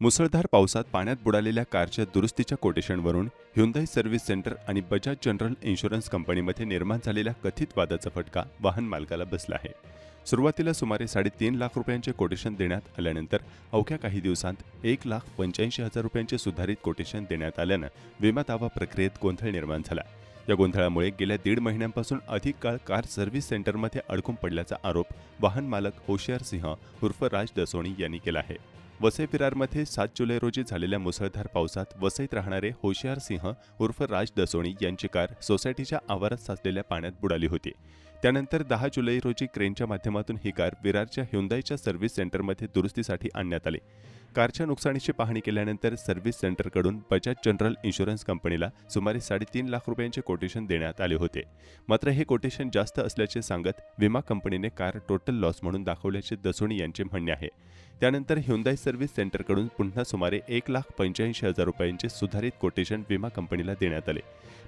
मुसळधार पावसात पाण्यात बुडालेल्या कारच्या दुरुस्तीच्या कोटेशनवरून ह्युंदाई सर्व्हिस सेंटर आणि बजाज जनरल इन्शुरन्स कंपनीमध्ये निर्माण झालेल्या कथित वादाचा फटका वाहन मालकाला बसला आहे. सुरुवातीला सुमारे 3.5 लाख रुपयांचे कोटेशन देण्यात आल्यानंतर अवघ्या काही दिवसांत 1,85,000 रुपयांचे सुधारित कोटेशन देण्यात आल्यानं विमा दावा प्रक्रियेत गोंधळ निर्माण झाला. या गोंधळामुळे गेल्या 1.5 महिन्यांपासून अधिक काळ कार सर्व्हिस सेंटरमध्ये अडकून पडल्याचा आरोप वाहन मालक होशियार सिंह उर्फ राज दसोणी यांनी केला आहे. वसई विरारमध्ये 7 जुलै रोजी झालेल्या मुसळधार पावसात वसईत राहणारे होशियार सिंह उर्फ राज दसोणी यांची कार सोसायटीच्या आवारात साचलेल्या पाण्यात बुडाली होती. त्यानंतर 10 जुलै रोजी क्रेनच्या माध्यमातून ही कार विरारच्या ह्युंदाईच्या सर्व्हिस सेंटरमध्ये दुरुस्तीसाठी आणण्यात आली. कारच्या नुकसानीची पाहणी केल्यानंतर सर्व्हिस सेंटरकडून बजाज जनरल इन्शुरन्स कंपनीला सुमारे 3.5 लाख रुपयांचे कोटेशन देण्यात आले होते. मात्र हे कोटेशन जास्त असल्याचे सांगत विमा कंपनीने कार टोटल लॉस म्हणून दाखवल्याचे दसोणी यांचे म्हणणे आहे. त्यानंतर ह्युंदाई सर्व्हिस सेंटरकडून पुन्हा सुमारे 1,85,000 रुपयांचे सुधारित कोटेशन विमा कंपनीला देण्यात आले.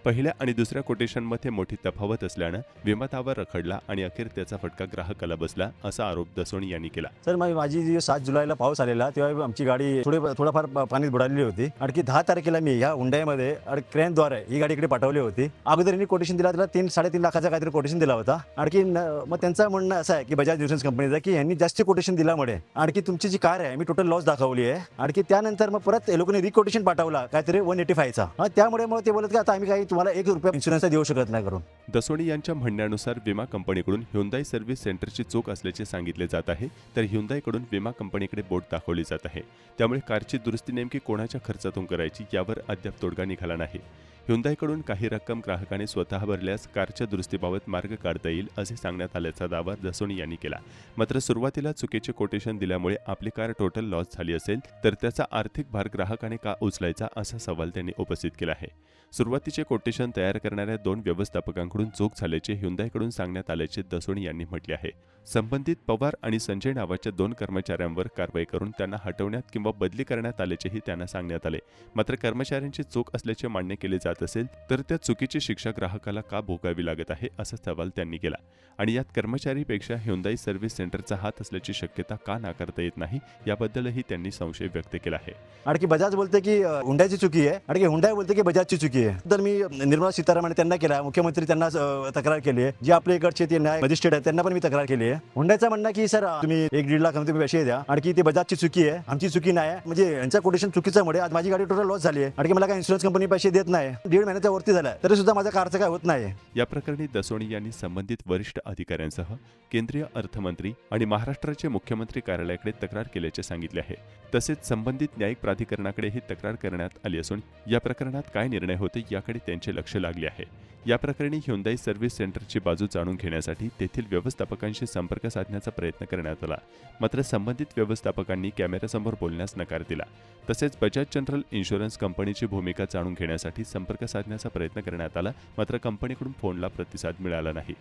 पहिल्या आणि दुसऱ्या कोटेशनमध्ये मोठी तफावत असल्यानं विमा दावा रखडला आणि अखेर त्याचा फटका ग्राहकाला बसला, असा आरोप दसोणी यांनी केला. सर माझी जी 7 जुलैला पाऊस आलेला तेव्हा आमची गाडी थोडाफार पाण्यात बुडालेली होती. आणखी 10 तारखेला मी ह्या हुंडाईमध्ये क्रेनद्वारे ही गाडी इकडे पाठवली होती. अगोदर यांनी कोटेशन दिला, त्याला 3-3.5 लाखाचा काहीतरी कोटेशन दिला होता. आणखी मग त्यांचं म्हणणं असं आहे की बजाज इन्शुरन्स कंपनीचा की यांनी जास्त कोटेशन दिल्यामुळे आणखी तुमची जी कार आहे मी टोटल लॉस दाखवली आहे. आणखी त्यानंतर मग परत लोकांनी रिकोटेशन पाठवला काहीतरी 185चा. त्यामुळे मग ते बोलत की आता आम्ही काही तुम्हाला 1 रुपया इन्शुरन्स देऊ शकत नाही करून. दसोणी यांच्या म्हणण्यानुसार विमा कंपनीकडून ह्युंदाई सर्व्हिस सेंटरची चूक असल्याचे सांगितले जात आहे, तर ह्युंदाईकडून विमा कंपनीकडे बोट दाखवली जात आहे. त्यामुळे कारची दुरुस्ती नेमकी कोणाच्या खर्चातून करायची यावर अद्याप तोडगा निघाला नाही. ह्युंदाईकडून काही रक्कम ग्राहकाने स्वतः भरल्यास कारच्या दुरुस्तीबाबत मार्ग काढता येईल असे सांगण्यात आल्याचा दावा दसोणी यांनी केला. मात्र सुरुवातीला चुकीचे कोटेशन दिल्यामुळे आपली कार टोटल लॉस झाली असेल तर त्याचा आर्थिक भार ग्राहकाने का उचलायचा, असा सवाल त्यांनी उपस्थित केला आहे. सुरुवातीचे कोटेशन तयार करणाऱ्या 2 व्यवस्थापकांकडून चूक झाल्याचे ह्युंदाईकडून सांगण्यात आल्याचे दसोणी यांनी म्हटले आहे. संबंधित पवार आणि संजय नावाच्या 2 कर्मचाऱ्यांवर कारवाई करून त्यांना हटवण्यात किंवा बदली करण्यात आल्याचेही त्यांना सांगण्यात आले. मात्र कर्मचाऱ्यांची चूक असल्याचे मान्य केले जात असेल तर त्या चुकीची शिक्षा ग्राहकाला का भोगावी लागत आहे, असा सवाल त्यांनी केला. आणि यात कर्मचारीपेक्षा ह्युंदाई सर्व्हिस सेंटरचा हात असल्याची शक्यता का नाकारता येत नाही, याबद्दलही त्यांनी संशय व्यक्त केला आहे. आणखी बजाज बोलते की हुंडाईची चुकी आहे, आणखी हुंडाई बोलते की बजाजची चुकी आहे. तर मी निर्मला सीतारामन त्यांना केला, मुख्यमंत्री त्यांना तक्रार केली आहे. जे आपल्या इकडचे ते न्याय मजिस्ट्रेट आहेत त्यांना पण मी तक्रार केली आहे. हुंडाईचा म्हणणं की सर तुम्ही 1-1.5 लाख तुम्ही पैसे द्या, आणखी ते बजाजची चुकी आहे, आमची चुकी नाही. म्हणजे यांचा कोटेशन चुकीच्यामुळे आज माझी गाडी टोटल लॉस झाली आहे. आणखी मला काय इन्शुरन्स कंपनी पैसे देत नाही. 1.5 महिन्याच्या वरती झाला तरी सुद्धा माझ्या कारचं काय होत नाही. या प्रकरणी दसोणी यांनी संबंधित वरिष्ठ अधिकाऱ्यांसह केंद्रीय अर्थमंत्री आणि महाराष्ट्राचे मुख्यमंत्री कार्यालयाकडे तक्रार केल्याचे सांगितले आहे. तसेच संबंधित न्यायिक प्राधिकरणाकडेही तक्रार करण्यात आली असून या प्रकरणात काय निर्णय होते याकडे त्यांचे लक्ष लागले आहे. या प्रकरणी ह्युंदाई सर्व्हिस सेंटरची बाजू जाणून घेण्यासाठी तेथील व्यवस्थापकांशी संपर्क साधण्याचा प्रयत्न करण्यात आला. मात्र संबंधित व्यवस्थापकांनी कॅमेऱ्यासमोर बोलण्यास नकार दिला. तसेच बजाज जनरल इन्शुरन्स कंपनीची भूमिका जाणून घेण्यासाठी संपर्क साधण्याचा प्रयत्न करण्यात आला, मात्र कंपनीकडून फोनला प्रतिसाद मिळाला नाही.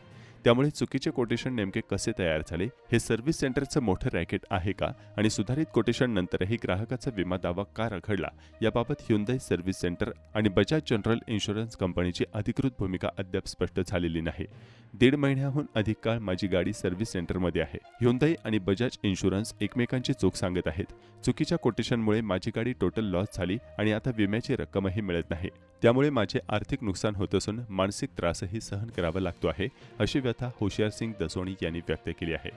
त्यामुळे चुकीचे कोटेशन नेमके कसे तयार झाले, हे सर्व्हिस सेंटरचं मोठं रॅकेट आहे का, आणि सुधारित कोटेशन नंतरही ग्राहकाचा विमा दावा का रखडला, याबाबत ह्युंदाई सर्व्हिस सेंटर आणि बजाज जनरल इन्शुरन्स कंपनीची अधिकृत भूमिका अद्याप स्पष्ट झालेली नाही. 1.5 महिन्याहून अधिक काळ माझी गाडी सर्व्हिस सेंटरमध्ये आहे. ह्युंदाई आणि बजाज इन्शुरन्स एकमेकांची चूक सांगत आहेत. चुकीच्या कोटेशनमुळे माझी गाडी टोटल लॉस झाली आणि आता विम्याची रक्कमही मिळत नाही. त्यामुळे माझे आर्थिक नुकसान होत असून मानसिक त्रासही सहन करावा लागतो आहे, अशी व्यथा होशियार सिंग दसोणी यांनी व्यक्त केली आहे.